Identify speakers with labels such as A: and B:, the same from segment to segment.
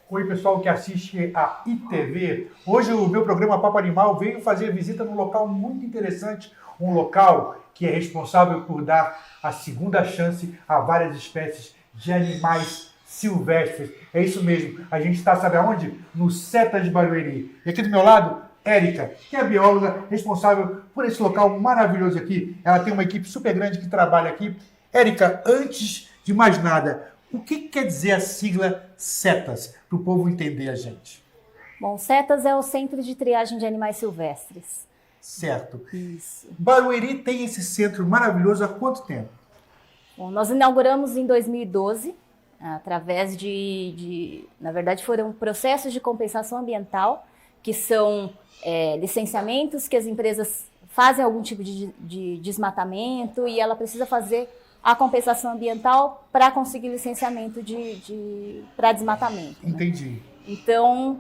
A: Oi, pessoal que assiste a ITV. Hoje o meu programa Papo Animal veio fazer visita num local muito interessante, um local que é responsável por dar a segunda chance a várias espécies de animais silvestres. É isso mesmo, a gente está, sabe aonde? No Setas de Barueri. E aqui do meu lado, Érica, que é a bióloga responsável por esse local maravilhoso aqui. Ela tem uma equipe super grande que trabalha aqui. Érica, antes de mais nada, o que quer dizer a sigla Setas, para o povo entender a gente?
B: Bom, Setas é o Centro de Triagem de Animais Silvestres.
A: Certo.
B: Isso.
A: Barueri tem esse centro maravilhoso há quanto tempo?
B: Bom, nós inauguramos em 2012, através na verdade, foram processos de compensação ambiental, que são licenciamentos que as empresas fazem algum tipo de desmatamento e ela precisa fazer a compensação ambiental para conseguir licenciamento para desmatamento.
A: Entendi.
B: Né? Então,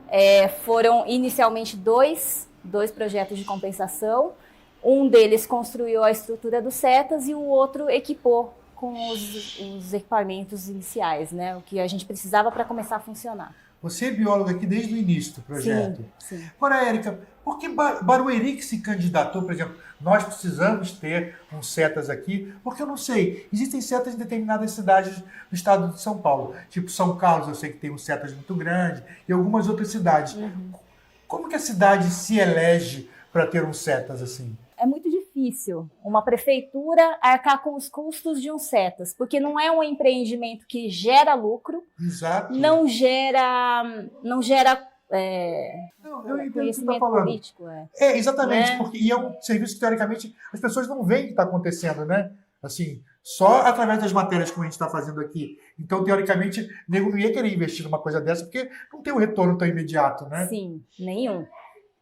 B: foram inicialmente dois projetos de compensação. Um deles construiu a estrutura dos Setas e o outro equipou com os equipamentos iniciais, né? O que a gente precisava para começar a funcionar.
A: Você é bióloga aqui desde o início do projeto.
B: Sim.
A: Agora, Érica, por que Barueri que se candidatou, por exemplo, nós precisamos ter um Setas aqui, porque eu não sei, existem Setas em determinadas cidades do estado de São Paulo, tipo São Carlos, eu sei que tem um Setas muito grande, e algumas outras cidades.
B: Uhum.
A: Como que a cidade se elege para ter um Setas assim?
B: É muito difícil uma prefeitura arcar com os custos de um Setas, porque não é um empreendimento que gera lucro,
A: Exato.
B: não gera
A: eu entendo
B: conhecimento
A: o que você tá falando.
B: político.
A: Exatamente,
B: Né?
A: porque e é um serviço que, teoricamente, as pessoas não veem o que está acontecendo, né? Assim, só através das matérias como a gente está fazendo aqui. Então, teoricamente, o nego não ia querer investir numa coisa dessa, porque não tem um retorno tão imediato, né?
B: Sim, nenhum.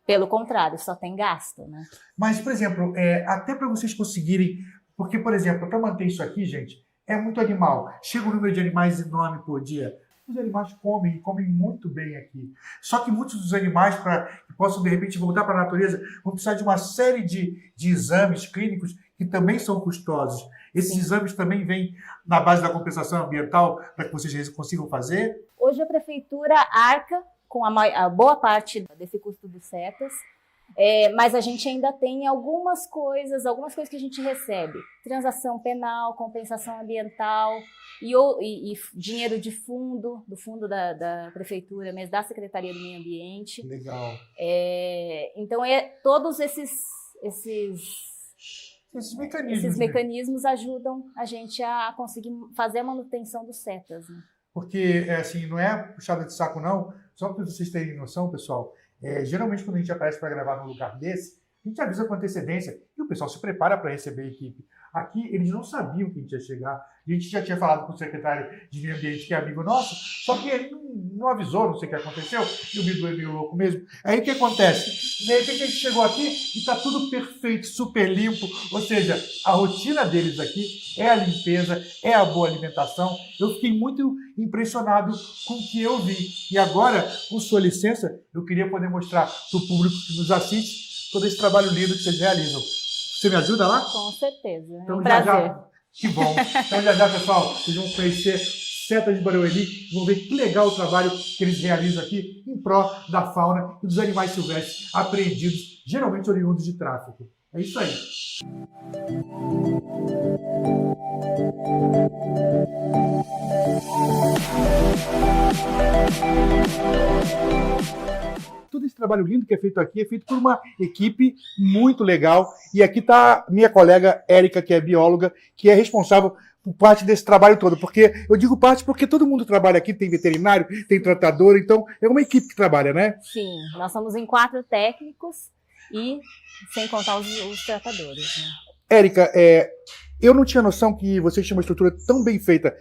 B: Pelo contrário, só tem gasto, né?
A: Mas, por exemplo, até para vocês conseguirem... Porque, por exemplo, para manter isso aqui, gente, é muito animal. Chega um número de animais enorme por dia. Os animais comem, e comem muito bem aqui. Só que muitos dos animais, para que possam, de repente, voltar para a natureza, vão precisar de uma série de exames clínicos que também são custosos. Esses
B: Sim.
A: exames também vêm na base da compensação ambiental para que vocês consigam fazer?
B: Hoje a prefeitura arca com a boa parte desse custo dos Setas, mas a gente ainda tem algumas coisas que a gente recebe. Transação penal, compensação ambiental e dinheiro do fundo da prefeitura, mesmo da Secretaria do Meio Ambiente.
A: Legal.
B: Então, todos esses mecanismos ajudam a gente a conseguir fazer a manutenção dos Setas, né?
A: Porque, assim, não é puxada de saco, não. Só para vocês terem noção, pessoal, geralmente quando a gente aparece para gravar num lugar desse, a gente avisa com antecedência e o pessoal se prepara para receber a equipe. Aqui, eles não sabiam que a gente ia chegar. A gente já tinha falado com o secretário de Meio Ambiente, que é amigo nosso, só que ele não avisou, não sei o que aconteceu, e o Bidu é meio louco mesmo. Aí o que acontece? De repente a gente chegou aqui e está tudo perfeito, super limpo, ou seja, a rotina deles aqui é a limpeza, é a boa alimentação. Eu fiquei muito impressionado com o que eu vi. E agora, com sua licença, eu queria poder mostrar para o público que nos assiste todo esse trabalho lindo que vocês realizam. Você me ajuda lá?
B: Com certeza.
A: Então,
B: um prazer.
A: Já. Que bom. Então, já, pessoal, vocês vão conhecer Setas de Barueri, vão ver que legal o trabalho que eles realizam aqui em pró da fauna e dos animais silvestres apreendidos, geralmente oriundos de tráfico. É isso aí. Todo esse trabalho lindo que é feito aqui é feito por uma equipe muito legal. E aqui está minha colega Érica, que é bióloga, que é responsável por parte desse trabalho todo. Porque eu digo parte porque todo mundo trabalha aqui, tem veterinário, tem tratador, então é uma equipe que trabalha, né?
B: Sim, nós somos em 4 técnicos e sem contar os tratadores, né?
A: Érica, eu não tinha noção que vocês tinham uma estrutura tão bem feita.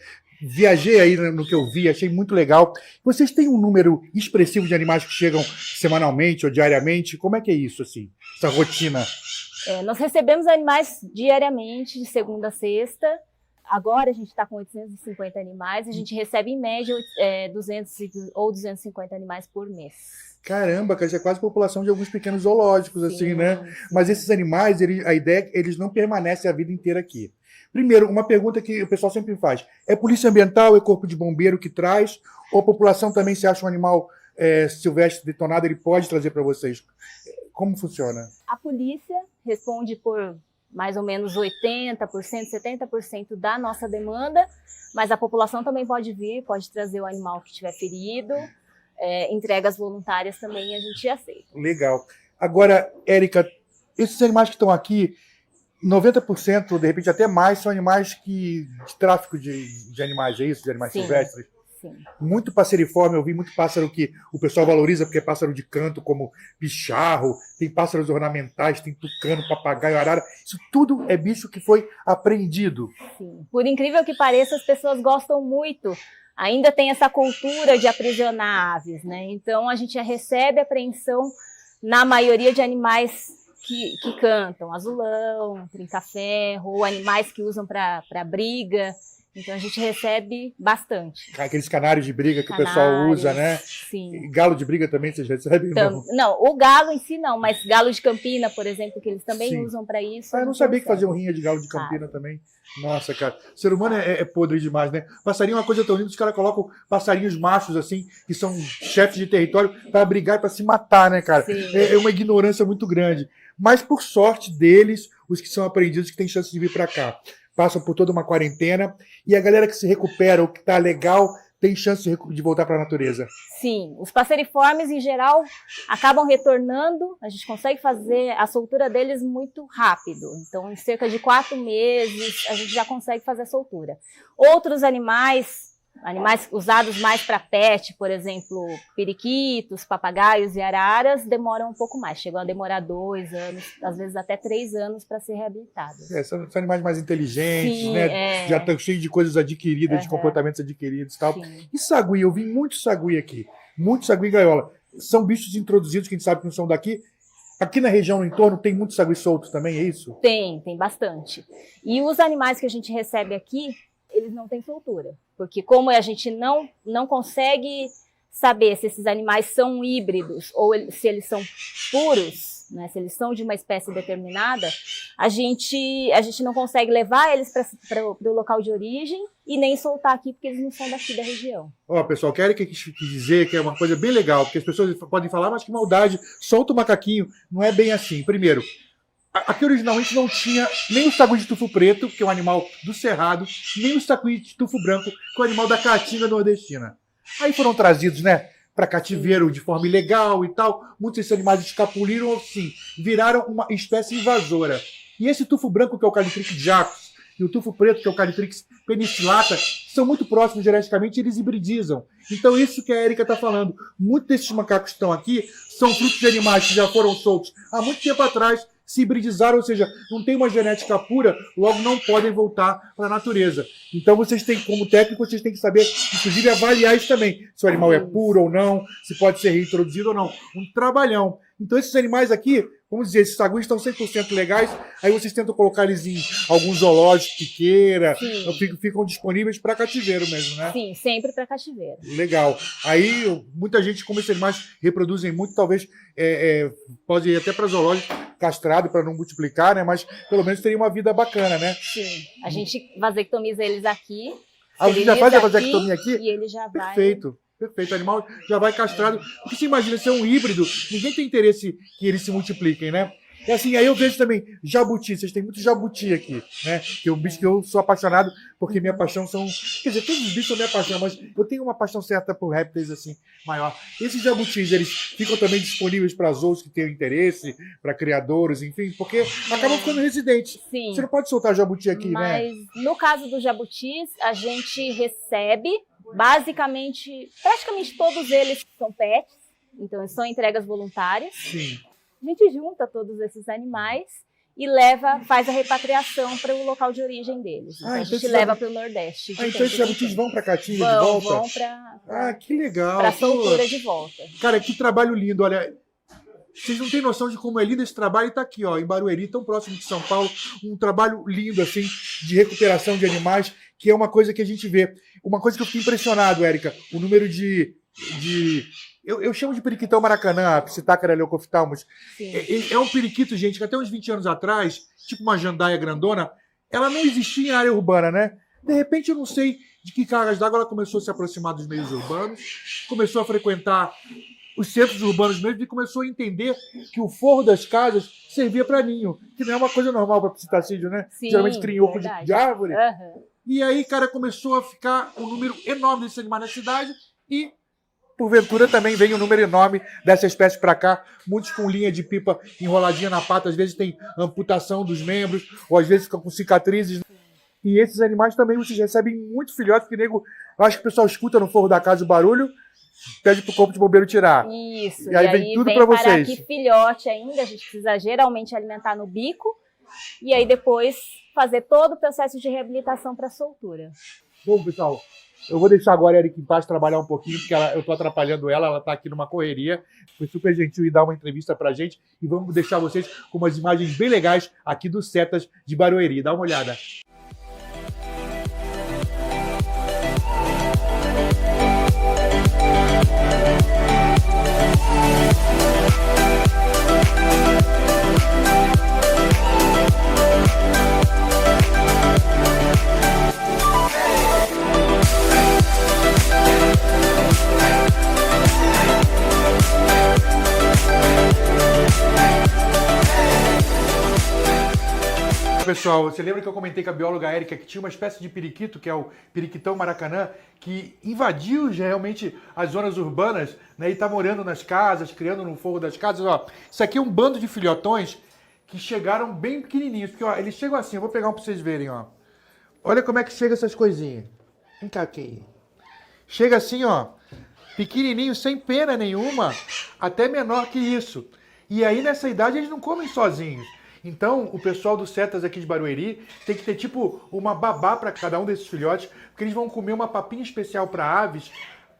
A: Viajei aí no que eu vi, achei muito legal. Vocês têm um número expressivo de animais que chegam semanalmente ou diariamente? Como é que é isso, assim, essa rotina?
B: Nós recebemos animais diariamente, de segunda a sexta. Agora a gente está com 850 animais, a gente recebe em média 200 ou 250 animais por mês.
A: Caramba, cara, isso é quase a população de alguns pequenos zoológicos,
B: Sim,
A: assim, né?
B: sim.
A: Mas esses animais, a ideia é que eles não permanecem a vida inteira aqui. Primeiro, uma pergunta que o pessoal sempre faz. É polícia ambiental, é corpo de bombeiro que traz? Ou a população também, se acha um animal silvestre detonado, ele pode trazer para vocês? Como funciona?
B: A polícia responde por mais ou menos 80%, 70% da nossa demanda, mas a população também pode vir, pode trazer o animal que estiver ferido. Entregas voluntárias também a gente aceita.
A: Legal. Agora, Érica, esses animais que estão aqui, 90%, de repente até mais, são animais de tráfico de animais, é isso? De animais silvestres?
B: Sim.
A: Muito passeriforme, eu vi muito pássaro que o pessoal valoriza porque é pássaro de canto, como picharro, tem pássaros ornamentais, tem tucano, papagaio, arara. Isso tudo é bicho que foi apreendido.
B: Sim. Por incrível que pareça, as pessoas gostam muito. Ainda tem essa cultura de aprisionar aves, né? Então a gente recebe apreensão na maioria de animais que cantam, azulão, trinca-ferro, ou animais que usam para briga. Então a gente recebe bastante.
A: Aqueles canários de briga que o pessoal usa, né?
B: Sim.
A: E galo de briga também vocês recebem?
B: Não, o galo em si não, mas galo de Campina, por exemplo, que eles também usam para isso.
A: Eu não sabia que faziam rinha de galo de Campina também. Nossa, cara. O ser humano é podre demais, né? Passarinho é uma coisa tão linda, os caras colocam passarinhos machos, assim, que são chefes de território, para brigar e para se matar, né, cara? É uma ignorância muito grande. Mas, por sorte deles, os que são apreendidos, que têm chance de vir para cá, passam por toda uma quarentena, e a galera que se recupera, o que tá legal, tem chance de voltar para a natureza.
B: Sim, os passeriformes, em geral, acabam retornando, a gente consegue fazer a soltura deles muito rápido. Então, em cerca de 4 meses, a gente já consegue fazer a soltura. Outros animais usados mais para pet, por exemplo, periquitos, papagaios e araras, demoram um pouco mais. Chegam a demorar 2 anos, às vezes até 3 anos para ser reabilitados.
A: São animais mais inteligentes,
B: sim,
A: né? Já estão cheios de coisas adquiridas, de comportamentos adquiridos e tal. Sim. E sagui, eu vi muito sagui aqui. Muito sagui e gaiola. São bichos introduzidos que a gente sabe que não são daqui. Aqui na região no entorno tem muitos sagui soltos também, é isso?
B: Tem bastante. E os animais que a gente recebe aqui, eles não têm soltura, porque como a gente não consegue saber se esses animais são híbridos ou se eles são puros, né, se eles são de uma espécie determinada, a gente não consegue levar eles para o local de origem e nem soltar aqui, porque eles não são daqui da região.
A: Pessoal, quero quis dizer que é uma coisa bem legal, porque as pessoas podem falar, mas que maldade, solta o macaquinho. Não é bem assim. Primeiro, aqui originalmente não tinha nem o sagui de tufo preto, que é um animal do cerrado, nem o sagui de tufo branco, que é um animal da caatinga nordestina. Aí foram trazidos, né, para cativeiro de forma ilegal e tal. Muitos desses animais escapuliram, assim, viraram uma espécie invasora. E esse tufo branco, que é o Calitrix jacus, e o tufo preto, que é o Calitrix penicillata, são muito próximos geneticamente e eles hibridizam. Então isso que a Érica está falando. Muitos desses macacos que estão aqui são frutos de animais que já foram soltos há muito tempo atrás, se hibridizaram, ou seja, não tem uma genética pura, logo não podem voltar para a natureza. Então vocês têm, como técnico, vocês têm que saber, inclusive, avaliar isso também. Se o animal é puro ou não, se pode ser reintroduzido ou não. Um trabalhão. Então esses animais aqui, vamos dizer, esses saguis estão 100% legais, aí vocês tentam colocar eles em alguns zoológicos que queira, ficam disponíveis para cativeiro mesmo, né?
B: Sim, sempre para cativeiro.
A: Legal. Aí muita gente, como esses animais reproduzem muito, talvez pode ir até para zoológico castrado para não multiplicar, né? Mas pelo menos teria uma vida bacana, né?
B: Sim. A gente vasectomiza eles aqui.
A: A gente já faz a vasectomia aqui?
B: E ele já vai...
A: Perfeito. O animal já vai castrado. Porque você imagina ser um híbrido, ninguém tem interesse que eles se multipliquem, né? E assim, aí eu vejo também jabuti, vocês têm muito jabuti aqui, né? Que é um bicho que eu sou apaixonado, porque minha paixão são... Quer dizer, todos os bichos são minha paixão, mas eu tenho uma paixão certa por répteis, assim, maior. Esses jabutis, eles ficam também disponíveis para zoos que tenham interesse, para criadores, enfim, porque acabam ficando residentes.
B: Sim.
A: Você não pode soltar jabuti aqui, né?
B: Mas no caso dos jabutis, a gente recebe, basicamente, praticamente todos eles são pets, então são entregas voluntárias.
A: Sim.
B: A gente junta todos esses animais e faz a repatriação para o local de origem deles. Então, a gente leva para o Nordeste.
A: Então esses jabutis vão para Caatinga de volta?
B: Vão para
A: que legal.
B: Para a soltura de volta.
A: Cara, que trabalho lindo. Olha, Vocês não têm noção de como é lindo esse trabalho. E está aqui, ó, em Barueri, tão próximo de São Paulo, um trabalho lindo, assim, de recuperação de animais, que é uma coisa que a gente vê. Uma coisa que eu fiquei impressionado, Érica, o número eu chamo de periquitão Maracanã, a Psittacara leucophthalmus. É um periquito, gente, que até uns 20 anos atrás, tipo uma jandaia grandona, ela não existia em área urbana, né? De repente, eu não sei de que cargas d'água ela começou a se aproximar dos meios urbanos, começou a frequentar os centros urbanos mesmo e começou a entender que o forro das casas servia para ninho, que não é uma coisa normal para psitacídeo, né?
B: Sim,
A: geralmente cria em oco de árvore.
B: Uhum.
A: E aí, cara, começou a ficar um número enorme desses animais na cidade e, porventura, também vem um número enorme dessa espécie para cá, muitos com linha de pipa enroladinha na pata, às vezes tem amputação dos membros, ou às vezes ficam com cicatrizes. E esses animais também vocês recebem muito filhote, porque nego, eu acho que o pessoal escuta no forro da casa o barulho, pede pro corpo de bombeiro tirar.
B: Isso.
A: E aí vem tudo para vocês.
B: Aqui filhote ainda, a gente precisa geralmente alimentar no bico, e aí depois fazer todo o processo de reabilitação para soltura.
A: Bom, pessoal, eu vou deixar agora a Erika em paz trabalhar um pouquinho, porque eu estou atrapalhando ela está aqui numa correria. Foi super gentil em dar uma entrevista pra gente. E vamos deixar vocês com umas imagens bem legais aqui dos Setas de Barueri. Dá uma olhada. Pessoal, você lembra que eu comentei com a bióloga Érica que tinha uma espécie de periquito, que é o periquitão Maracanã, que invadiu realmente as zonas urbanas, né, e está morando nas casas, criando no forro das casas. Ó, isso aqui é um bando de filhotões que chegaram bem pequenininhos, porque ó, eles chegam assim, eu vou pegar um para vocês verem. Ó. Olha como é que chega essas coisinhas. Vem cá aqui. Chega assim, ó, pequenininho, sem pena nenhuma, até menor que isso. E aí nessa idade eles não comem sozinhos. Então, o pessoal dos Setas aqui de Barueri tem que ter tipo uma babá para cada um desses filhotes, porque eles vão comer uma papinha especial para aves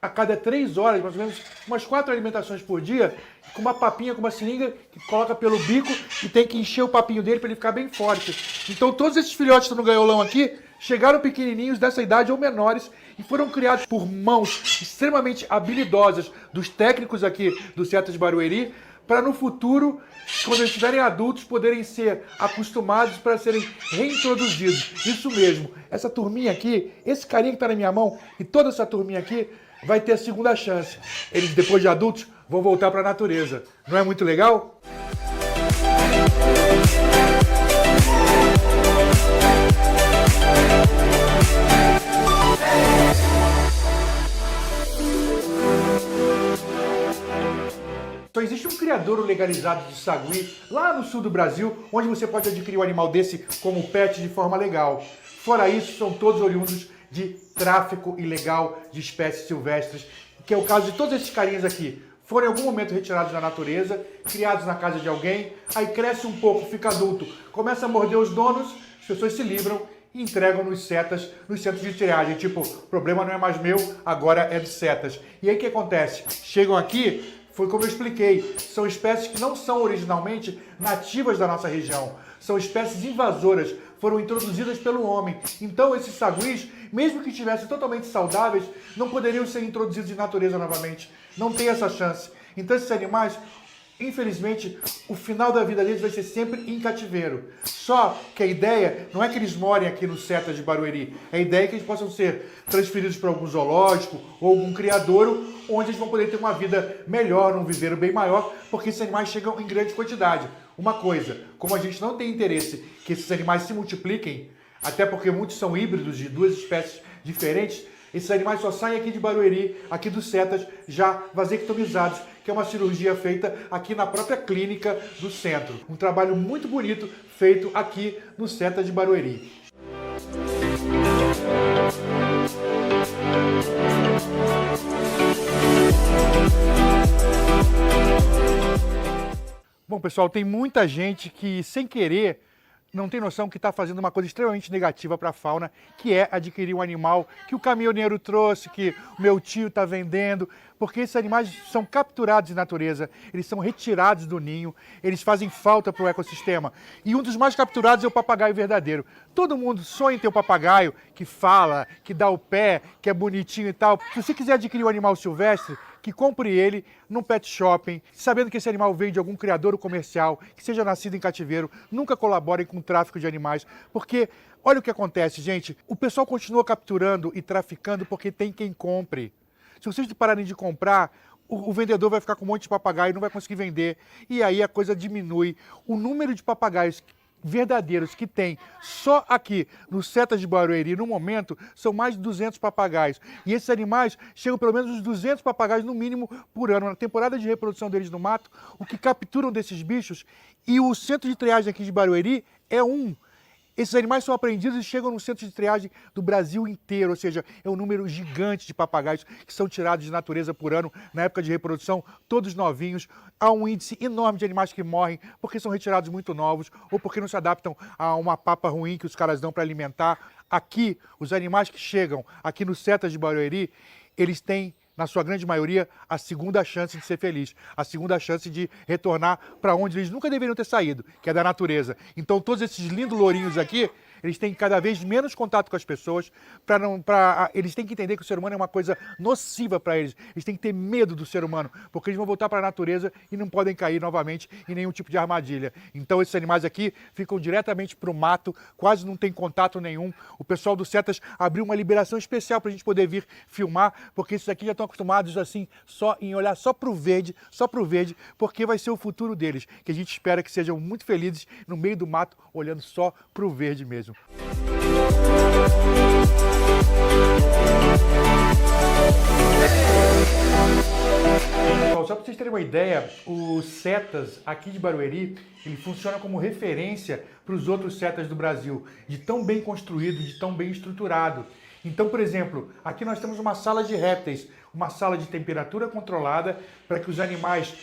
A: a cada 3 horas, mais ou menos umas 4 alimentações por dia, com uma papinha, com uma seringa que coloca pelo bico e tem que encher o papinho dele para ele ficar bem forte. Então, todos esses filhotes que estão no gaiolão aqui chegaram pequenininhos dessa idade ou menores e foram criados por mãos extremamente habilidosas dos técnicos aqui do Setas de Barueri, para no futuro, quando eles estiverem adultos, poderem ser acostumados para serem reintroduzidos. Isso mesmo, essa turminha aqui, esse carinha que está na minha mão e toda essa turminha aqui vai ter a segunda chance. Eles, depois de adultos, vão voltar para a natureza. Não é muito legal? Só existe um criadouro legalizado de sagui lá no sul do Brasil, onde você pode adquirir um animal desse como pet de forma legal. Fora isso, são todos oriundos de tráfico ilegal de espécies silvestres, que é o caso de todos esses carinhas aqui. Foram em algum momento retirados da natureza, criados na casa de alguém, aí cresce um pouco, fica adulto, começa a morder os donos, as pessoas se livram e entregam nos Setas, nos centros de triagem. Tipo, o problema não é mais meu, agora é dos Setas. E aí o que acontece? Chegam aqui... Foi como eu expliquei, são espécies que não são originalmente nativas da nossa região. São espécies invasoras, foram introduzidas pelo homem. Então esses saguis, mesmo que estivessem totalmente saudáveis, não poderiam ser introduzidos em natureza novamente. Não tem essa chance. Então esses animais, infelizmente, o final da vida deles vai ser sempre em cativeiro. Só que a ideia não é que eles morem aqui no Setas de Barueri. A ideia é que eles possam ser transferidos para algum zoológico ou algum criadouro, onde eles vão poder ter uma vida melhor, um viveiro bem maior, porque esses animais chegam em grande quantidade. Uma coisa, como a gente não tem interesse que esses animais se multipliquem, até porque muitos são híbridos de 2 espécies diferentes, esses animais só saem aqui de Barueri, aqui dos Setas, já vasectomizados, que é uma cirurgia feita aqui na própria clínica do centro. Um trabalho muito bonito feito aqui no Setas de Barueri. Bom, pessoal, tem muita gente que, sem querer, não tem noção que está fazendo uma coisa extremamente negativa para a fauna, que é adquirir um animal que o caminhoneiro trouxe, que o meu tio está vendendo, porque esses animais são capturados em natureza, eles são retirados do ninho, eles fazem falta para o ecossistema. E um dos mais capturados é o papagaio verdadeiro. Todo mundo sonha em ter um papagaio que fala, que dá o pé, que é bonitinho e tal. Se você quiser adquirir um animal silvestre, que compre ele num pet shopping, sabendo que esse animal veio de algum criador comercial, que seja nascido em cativeiro. Nunca colaborem com o tráfico de animais, porque olha o que acontece, gente. O pessoal continua capturando e traficando porque tem quem compre. Se vocês pararem de comprar, o vendedor vai ficar com um monte de papagaio e não vai conseguir vender. E aí a coisa diminui. O número de papagaios verdadeiros que tem só aqui no Setas de Barueri, no momento, são mais de 200 papagaios. E esses animais chegam pelo menos uns 200 papagaios, no mínimo, por ano. Na temporada de reprodução deles no mato, o que capturam desses bichos, e o centro de triagem aqui de Barueri é um. Esses animais são apreendidos e chegam no centro de triagem do Brasil inteiro, ou seja, é um número gigante de papagaios que são tirados de natureza por ano, na época de reprodução, todos novinhos. Há um índice enorme de animais que morrem porque são retirados muito novos ou porque não se adaptam a uma papa ruim que os caras dão para alimentar. Aqui, os animais que chegam aqui no Setas de Barueri, eles têm, na sua grande maioria, a segunda chance de ser feliz, a segunda chance de retornar para onde eles nunca deveriam ter saído, que é da natureza. Então todos esses lindos lourinhos aqui, eles têm cada vez menos contato com as pessoas, eles têm que entender que o ser humano é uma coisa nociva para eles, eles têm que ter medo do ser humano, porque eles vão voltar para a natureza e não podem cair novamente em nenhum tipo de armadilha. Então esses animais aqui ficam diretamente para o mato, quase não tem contato nenhum. O pessoal do Setas abriu uma liberação especial para a gente poder vir filmar, porque esses aqui já estão acostumados assim, só em olhar só para o verde, porque vai ser o futuro deles, que a gente espera que sejam muito felizes no meio do mato, olhando só para o verde mesmo. Pessoal, só para vocês terem uma ideia, o Setas aqui de Barueri, ele funciona como referência para os outros Setas do Brasil, de tão bem construído, de tão bem estruturado. Então, por exemplo, aqui nós temos uma sala de répteis, uma sala de temperatura controlada para que os animais,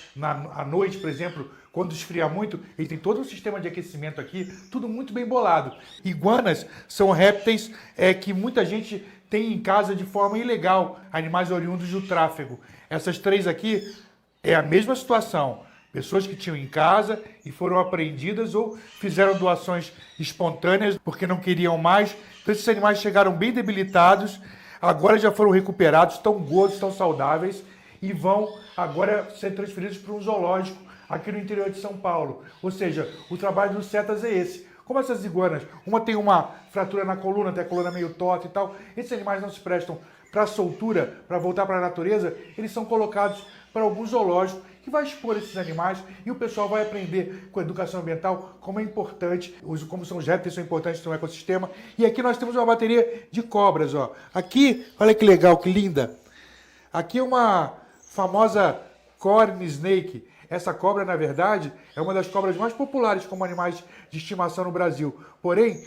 A: à noite, por exemplo, quando esfria muito, ele tem todo um sistema de aquecimento aqui, tudo muito bem bolado. Iguanas são répteis que muita gente tem em casa de forma ilegal, animais oriundos do tráfego. Essas três aqui é a mesma situação. Pessoas que tinham em casa e foram apreendidas ou fizeram doações espontâneas porque não queriam mais. Então esses animais chegaram bem debilitados, agora já foram recuperados, estão gordos, estão saudáveis e vão agora ser transferidos para um zoológico aqui no interior de São Paulo. Ou seja, o trabalho dos Setas é esse. Como essas iguanas, uma tem uma fratura na coluna, tem a coluna meio torta e tal, esses animais não se prestam para soltura, para voltar para a natureza, eles são colocados para algum zoológico que vai expor esses animais e o pessoal vai aprender com a educação ambiental como é importante, como são os répteis são importantes no ecossistema. E aqui nós temos uma bateria de cobras, ó. Aqui, olha que legal, que linda. Aqui é uma famosa corn snake. Essa cobra, na verdade, é uma das cobras mais populares como animais de estimação no Brasil. Porém,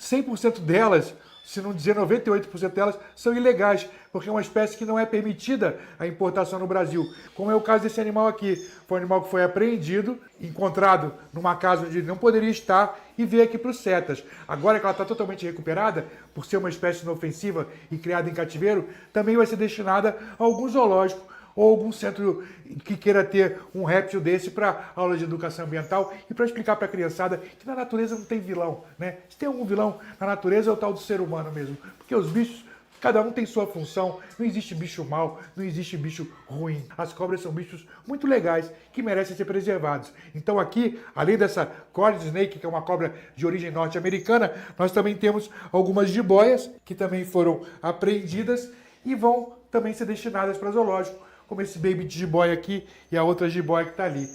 A: 100% delas, se não dizer 98% delas, são ilegais, porque é uma espécie que não é permitida a importação no Brasil. Como é o caso desse animal aqui. Foi um animal que foi apreendido, encontrado numa casa onde ele não poderia estar e veio aqui para os Setas. Agora que ela está totalmente recuperada, por ser uma espécie inofensiva e criada em cativeiro, também vai ser destinada a algum zoológico ou algum centro que queira ter um réptil desse para aula de educação ambiental e para explicar para a criançada que na natureza não tem vilão, né? Se tem algum vilão na natureza é o tal do ser humano mesmo, porque os bichos, cada um tem sua função, não existe bicho mau, não existe bicho ruim. As cobras são bichos muito legais que merecem ser preservados. Então aqui, além dessa corn snake, que é uma cobra de origem norte-americana, nós também temos algumas jiboias que também foram apreendidas e vão também ser destinadas para zoológico, como esse baby de jiboia aqui e a outra jiboia que está ali.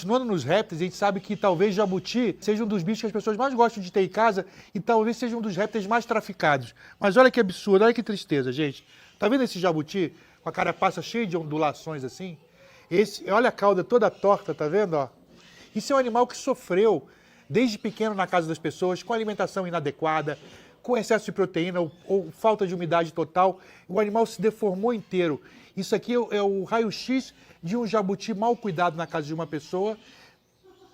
A: continuando nos répteis, a gente sabe que talvez jabuti seja um dos bichos que as pessoas mais gostam de ter em casa e talvez seja um dos répteis mais traficados. Mas olha que absurdo, olha que tristeza, gente. Tá vendo esse jabuti com a carapaça cheia de ondulações assim? Olha a cauda toda torta, tá vendo? Ó? Isso é um animal que sofreu desde pequeno na casa das pessoas, com alimentação inadequada, com excesso de proteína ou falta de umidade total. O animal se deformou inteiro. Isso aqui é o raio-x de um jabuti mal cuidado na casa de uma pessoa.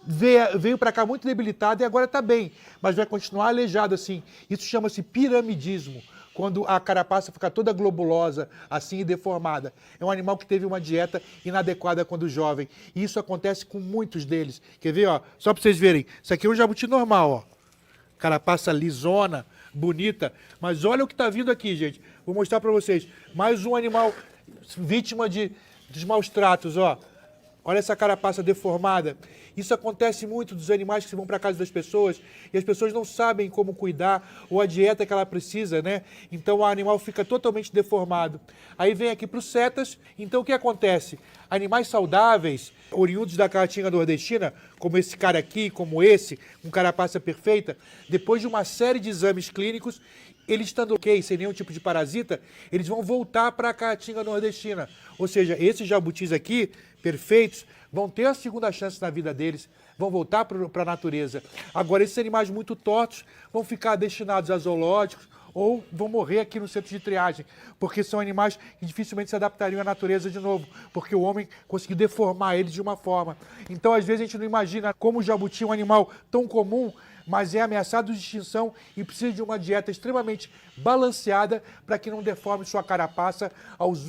A: Veio para cá muito debilitado e agora está bem, mas vai continuar aleijado assim. Isso chama-se piramidismo, quando a carapaça fica toda globulosa, assim, e deformada. É um animal que teve uma dieta inadequada quando jovem. E isso acontece com muitos deles. Quer ver, ó? Só para vocês verem. Isso aqui é um jabuti normal, ó. Carapaça lisona, bonita. Mas olha o que está vindo aqui, gente. Vou mostrar para vocês. Mais um animal vítima dos maus tratos, ó. Olha essa carapaça deformada. Isso acontece muito dos animais que vão para a casa das pessoas e as pessoas não sabem como cuidar ou a dieta que ela precisa, né? Então o animal fica totalmente deformado. Aí vem aqui para os setas. Então o que acontece? Animais saudáveis, oriundos da caatinga nordestina, como esse cara aqui, como esse, com carapaça perfeita, depois de uma série de exames clínicos, eles estando ok, sem nenhum tipo de parasita, eles vão voltar para a caatinga nordestina. Ou seja, esses jabutis aqui, perfeitos, vão ter a segunda chance na vida deles, vão voltar para a natureza. Agora, esses animais muito tortos vão ficar destinados a zoológicos ou vão morrer aqui no centro de triagem, porque são animais que dificilmente se adaptariam à natureza de novo, porque o homem conseguiu deformar eles de uma forma. Então, às vezes, a gente não imagina como o jabuti é um animal tão comum, mas é ameaçado de extinção e precisa de uma dieta extremamente balanceada para que não deforme sua carapaça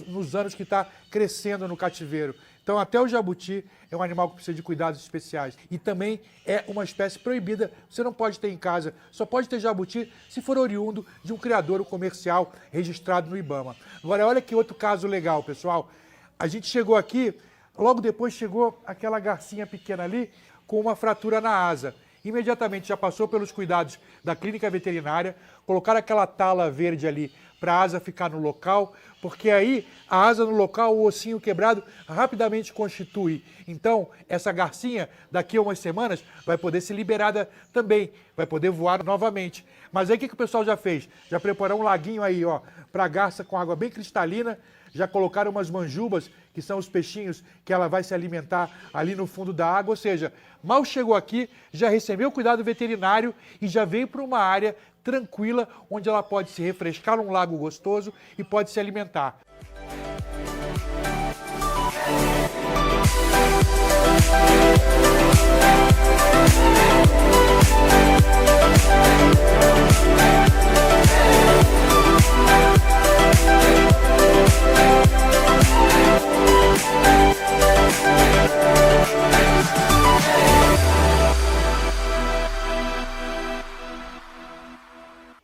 A: nos anos que está crescendo no cativeiro. Então, até o jabuti é um animal que precisa de cuidados especiais. E também é uma espécie proibida, você não pode ter em casa, só pode ter jabuti se for oriundo de um criadouro comercial registrado no IBAMA. Agora, olha que outro caso legal, pessoal. A gente chegou aqui, logo depois chegou aquela garcinha pequena ali com uma fratura na asa. Imediatamente já passou pelos cuidados da clínica veterinária, colocaram aquela tala verde ali para a asa ficar no local, porque aí a asa no local, o ossinho quebrado, rapidamente constitui. Então, essa garcinha, daqui a umas semanas, vai poder ser liberada também, vai poder voar novamente. Mas aí o que o pessoal já fez? Já preparou um laguinho aí, ó, para a garça com água bem cristalina, já colocaram umas manjubas, que são os peixinhos que ela vai se alimentar ali no fundo da água, ou seja, mal chegou aqui, já recebeu cuidado veterinário e já veio para uma área tranquila, onde ela pode se refrescar num lago gostoso e pode se alimentar.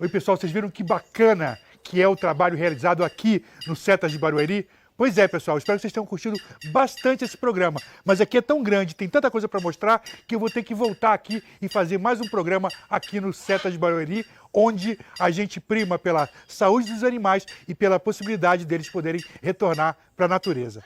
A: Oi, pessoal, vocês viram que bacana que é o trabalho realizado aqui no Setas de Barueri? Pois é, pessoal, espero que vocês tenham curtido bastante esse programa. Mas aqui é tão grande, tem tanta coisa para mostrar, que eu vou ter que voltar aqui e fazer mais um programa aqui no Setas de Barueri, onde a gente prima pela saúde dos animais e pela possibilidade deles poderem retornar para a natureza.